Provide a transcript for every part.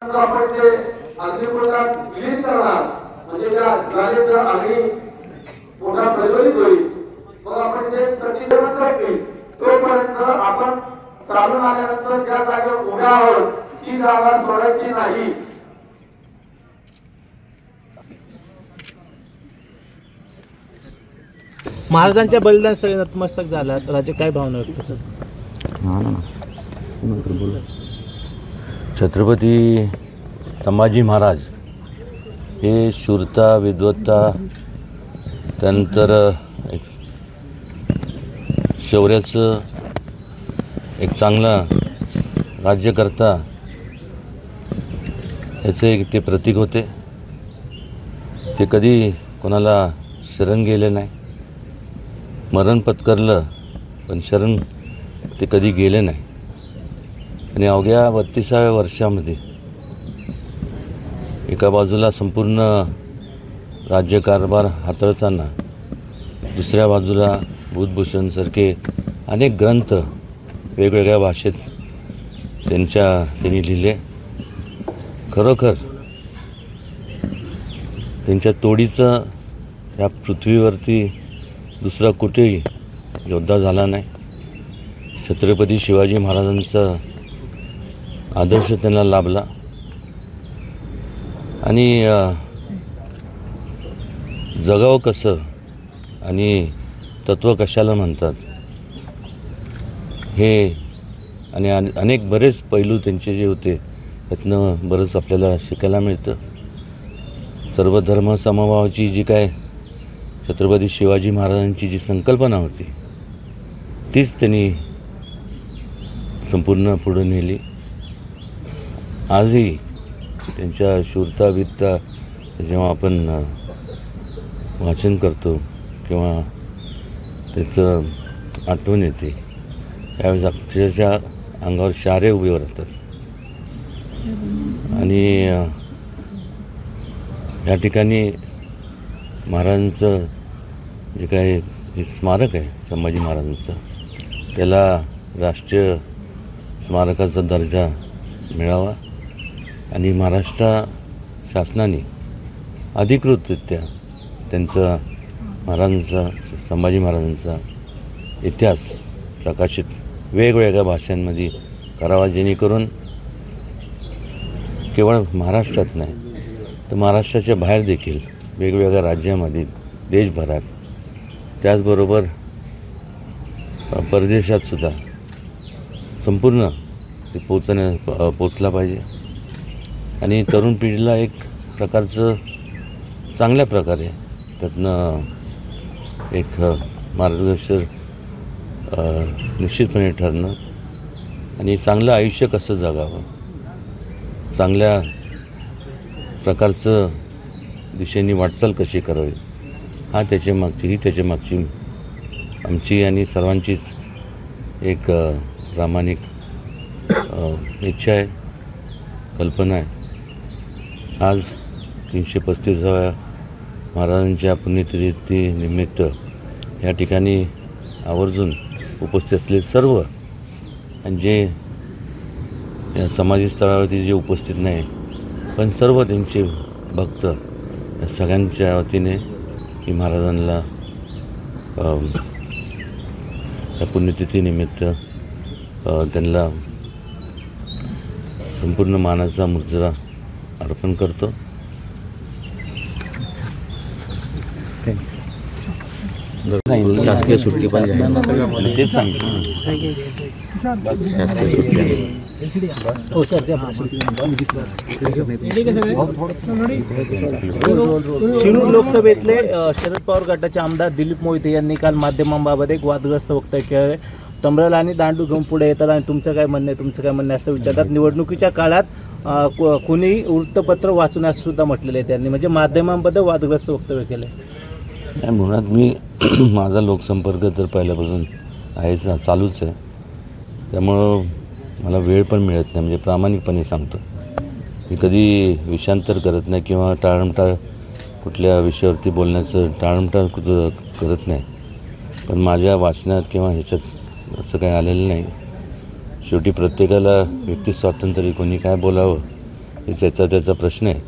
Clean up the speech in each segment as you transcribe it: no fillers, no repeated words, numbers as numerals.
आपण ते अग्निकुंडात विलीन करणार म्हणजे त्या ज्वालेचं अग्नी मोठा प्रज्वलित होईल. मग आपण ते प्रतिबंध होईल तोपर्यंत आपण चालून आल्यानंतर ज्या जागेवर उभ्या आहोत ती जागा सोडायची नाही. महाराजांच्या बलिदान स्थळी नतमस्तक झालात, राजे काय भावना व्यक्त करतात? छत्रपती संभाजी महाराज हे शूरता, विद्वत्ता, त्यानंतर एक शौर्याचं एक चांगला राज्यकर्ता याचे एक ते प्रतीक होते. ते कधी कोणाला शरण गेले नाही, मरण पत्करलं पण शरण ते कधी गेले नाही. आणि अवघ्या 32व्या वर्षामध्ये एका बाजूला संपूर्ण राज्यकारभार हाताळताना दुसऱ्या बाजूला बुधभूषणसारखे अनेक ग्रंथ वेगवेगळ्या भाषेत त्यांनी लिहिले. खरोखर त्यांच्या तोडीचं या पृथ्वीवरती दुसरा कुठेही योद्धा झाला नाही. छत्रपती शिवाजी महाराजांचा आदर्श त्यांना लाभला. आणि जगावं कसं आणि तत्त्व कशाला म्हणतात हे आणि अनेक बरेच पैलू त्यांचे जे होते त्यातनं बरंच आपल्याला शिकायला मिळतं. सर्व धर्म समभावाची जी काय छत्रपती शिवाजी महाराजांची जी संकल्पना होती तीच त्यांनी संपूर्ण पुढे नेली. आजही त्यांच्या शूरता, वीरता जेव्हा आपण वाचन करतो किंवा त्याचं आठवण येते त्यावेळेस अक्षरशः अंगावर शारे उभे राहतात. आणि या ठिकाणी महाराजांचं जे काय हे स्मारक आहे संभाजी महाराजांचं, त्याला राष्ट्रीय स्मारकाचा दर्जा मिळावा आणि महाराष्ट्र शासनाने अधिकृतरित्या त्यांचा महाराजांचा संभाजी महाराजांचा इतिहास प्रकाशित वेगवेगळ्या भाषांमध्ये करावा, जेणेकरून केवळ महाराष्ट्रात नाही तर महाराष्ट्राच्या बाहेर देखील वेगवेगळ्या राज्यामध्ये, देशभरात, त्याचबरोबर परदेशातसुद्धा संपूर्ण ते पोचला पाहिजे. आणि तरुण पिढीला एक प्रकारचं चांगल्या प्रकारे त्यातनं एक मार्गदर्शन निश्चितपणे ठरणं आणि चांगलं आयुष्य कसं जगावं, चांगल्या प्रकारचं दिशेने वाटचाल कशी करावी हा त्याच्या मागची आमची आणि सर्वांचीच एक प्रामाणिक इच्छा आहे, कल्पना आहे. आज 335व्या महाराजांच्या पुण्यतिथी निमित्त या ठिकाणी आवर्जून उपस्थित असलेले सर्व आणि जे समाधी स्थळावरती जे उपस्थित नाही पण सर्व त्यांचे भक्त या सगळ्यांच्या वतीने ही महाराजांना या पुण्यतिथीनिमित्त त्यांना संपूर्ण मानाचा मुजरा अर्पण करतो. शासकीय सुट्टी पण तेच सांगितलं. शासकीय सुट्टी आहे. शिरूर लोकसभेतले शरद पवार गटाचे आमदार दिलीप मोहिते यांनी काल माध्यमांबाबत एक वादग्रस्त वक्तव्य केले. टंबरेल आणि दांडू घेऊन पुढे येतात आणि तुमचं काय म्हणणं आहे असं विचारतात. निवडणुकीच्या काळात कोणी वृत्तपत्र वाचण्यास सुद्धा म्हटलेलं आहे त्यांनी, म्हणजे माध्यमांबद्दल वादग्रस्त वक्तव्य केलं आहे. मुळात मी माझा लोकसंपर्क तर पहिल्यापासून आहेच, चालूच आहे. त्यामुळं मला वेळ पण मिळत नाही, म्हणजे प्रामाणिकपणे सांगतो. मी कधी विषांतर करत नाही किंवा टाळमटाळ कुठल्या विषयावरती बोलण्याचं टाळमटाळ करत नाही. पण माझ्या वाचनात किंवा ह्याच्यात असं काही आलेलं नाही. शेवटी प्रत्येकाला व्यक्ती स्वातंत्र्य, कोणी काय बोलावं हे त्याचा प्रश्न आहे.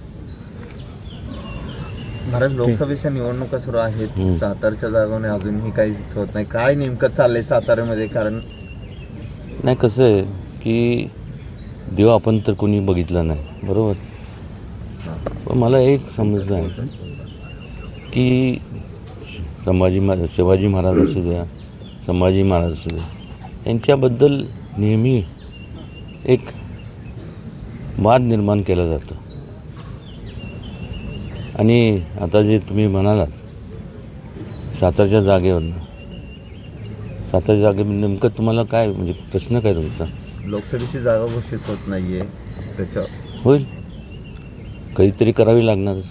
महाराज, लोकसभेच्या निवडणुका सुरू आहेत. सातारच्या जागेने अजूनही काहीच होत नाही. काय नेमकं चाललंय साताऱ्यामध्ये? कारण नाही, कसं आहे की देव आपण तर कोणी बघितलं नाही, बरोबर. पण मला एक समजलं आहे की शिवाजी महाराज असू द्या, संभाजी महाराज असू द्या, यांच्याबद्दल नेहमी एक वाद निर्माण केला जातो. आणि आता जे तुम्ही म्हणालात सातारच्या जागेवरनं नेमकं तुम्हाला काय, म्हणजे प्रश्न काय तुमचा? लोकसभेची जागा घोषित होत नाहीये, त्याच्या होईल, काहीतरी करावी लागणारच.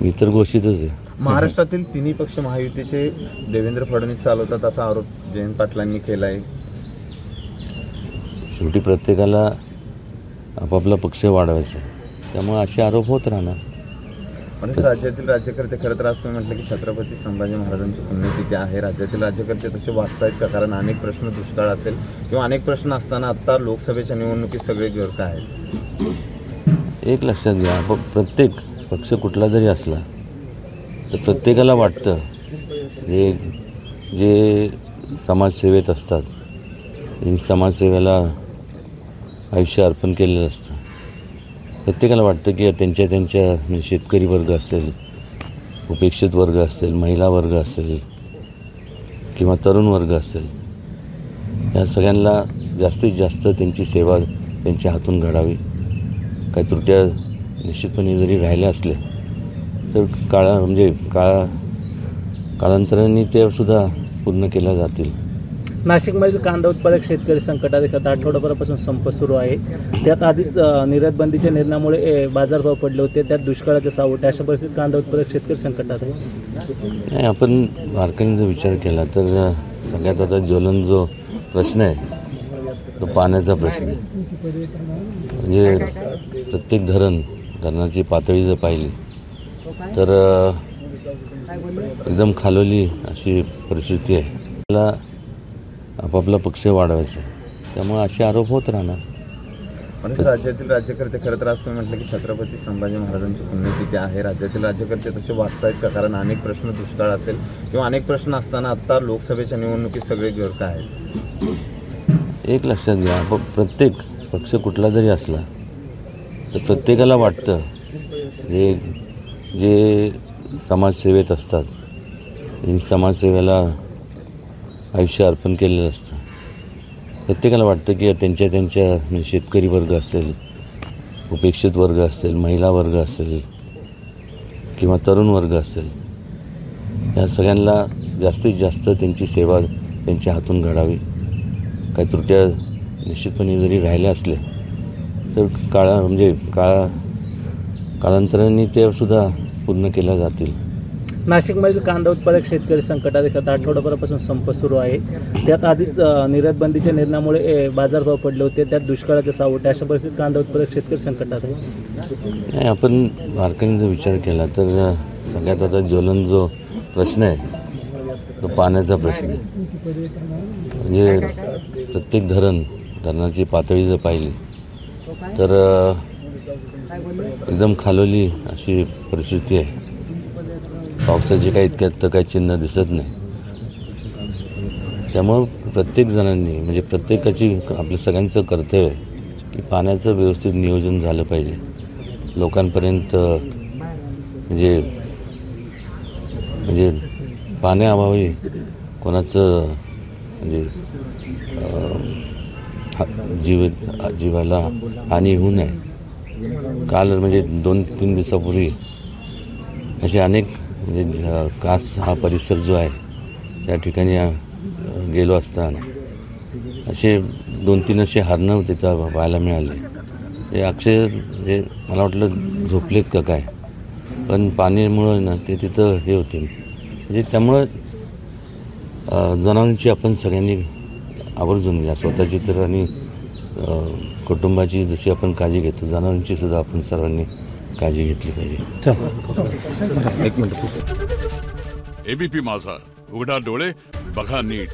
मी तर घोषितच आहे. महाराष्ट्रातील तिन्ही पक्ष महायुतीचे देवेंद्र फडणवीस चालवतात असा आरोप जयंत पाटलांनी केला आहे. शेवटी प्रत्येकाला आपापला पक्ष वाढवायचा आहे, त्यामुळे असे आरोप होत राहणार. पण राज्यातील राज्यकर्ते, खरं तर आज तुम्ही म्हटलं की छत्रपती संभाजी महाराजांची पुण्यतिथी आहे, राज्यातील राज्यकर्ते तसे वागतायत का? कारण अनेक प्रश्न, दुष्काळ असेल किंवा अनेक प्रश्न असताना आता लोकसभेच्या निवडणुकीत सगळे गैर आहेत. एक लक्षात घ्या, प्रत्येक पक्ष कुठला जरी असला तर प्रत्येकाला वाटतं जे समाजसेवेत असतात, समाजसेवेला आयुष्य अर्पण केलेलं असतं, प्रत्येकाला वाटतं की त्यांच्या शेतकरी वर्ग असेल, उपेक्षित वर्ग असेल, महिला वर्ग असेल किंवा तरुण वर्ग असेल, या सगळ्यांना जास्तीत जास्त त्यांची सेवा त्यांच्या हातून घडावी. काही त्रुट्या निश्चितपणे जरी राहिल्या असल्या तर काळांतराने त्या सुद्धा पूर्ण केल्या जातील. नाशिकमधील कांदा उत्पादक शेतकरी संकटात एखादा आठवडाभरापासून संप सुरू आहे. त्यात आधीच निर्यात बंदीच्या निर्णयामुळे बाजारभाव पडले होते, त्यात दुष्काळाचं सावट. अशा परिस्थितीत कांदा उत्पादक शेतकरी संकटात आहे. नाही, आपण बारकाईने जर विचार केला तर सगळ्यात आता ज्वलन जो प्रश्न आहे तो पाण्याचा प्रश्न आहे. म्हणजे प्रत्येक धरणाची पातळी जर पाहिली तर एकदम खालोली अशी परिस्थिती आहे. त्याला आपापला पक्ष वाढवायचा आहे, त्यामुळे असे आरोप होत राहणार. पण राज्यातील राज्यकर्ते, खरं तर आज तुम्ही म्हटलं की छत्रपती संभाजी महाराजांची पुण्यतिथी आहे, राज्यातील राज्यकर्ते तसे वागतायत का? कारण अनेक प्रश्न, दुष्काळ असेल किंवा अनेक प्रश्न असताना आता लोकसभेच्या निवडणुकीत सगळे गैर आहेत. एक लक्षात घ्या, प्रत्येक पक्ष कुठला जरी असला तर प्रत्येकाला वाटतं जे समाजसेवेत असतात, समाजसेवेला आयुष्य अर्पण केलेलं असतं, प्रत्येकाला वाटतं की त्यांच्या शेतकरी वर्ग असेल, उपेक्षित वर्ग असेल, महिला वर्ग असेल किंवा तरुण वर्ग असेल, या सगळ्यांना जास्तीत जास्त त्यांची सेवा त्यांच्या हातून घडावी. काही त्रुट्या निश्चितपणे जरी राहिल्या असल्या तर काळांतराने त्या सुद्धा पूर्ण केल्या जातील. नाशिकमधील कांदा उत्पादक शेतकरी संकटात एखादा आठवडाभरापासून संप सुरू आहे. त्यात आधीच निर्यात बंदीच्या निर्णयामुळे बाजारभाव पडले होते, त्यात दुष्काळाचं सावट. अशा परिस्थितीत कांदा उत्पादक शेतकरी संकटात आहे. नाही, आपण बारकाईने जर विचार केला तर सगळ्यात आता ज्वलन जो प्रश्न आहे तो पाण्याचा प्रश्न आहे. म्हणजे प्रत्येक धरणाची पातळी जर पाहिली तर एकदम खालोली अशी परिस्थिती आहे. पावसाचे काही इतक्यात तर काही चिन्ह दिसत नाही. त्यामुळं प्रत्येक जणांनी, म्हणजे प्रत्येकाची, आपल्या सगळ्यांचं कर्तव्य आहे की पाण्याचं व्यवस्थित नियोजन झालं पाहिजे. लोकांपर्यंत म्हणजे पाण्याअभावी कोणाचं जीवाला हानी होऊ नये. काल म्हणजे 2-3 दिवसापूर्वी असे अनेक कास हा परिसर जो आहे त्या ठिकाणी गेलो असताना असे 2-3 असे हरणं तिथं पाहायला मिळाले. ते अक्षय मला वाटलं झोपलेत का काय, पण पाण्यामुळं ना ते तिथं हे होते. म्हणजे त्यामुळं जनावरांची आपण सगळ्यांनी आवर्जून घ्या स्वतःची तर, आणि कुटुंबाची जशी आपण काळजी घेतो जनावरांची सुद्धा आपण सर्वांनी काळजी घेतली पाहिजे. एबीपी माझा, उघडा डोळे बघा नीट.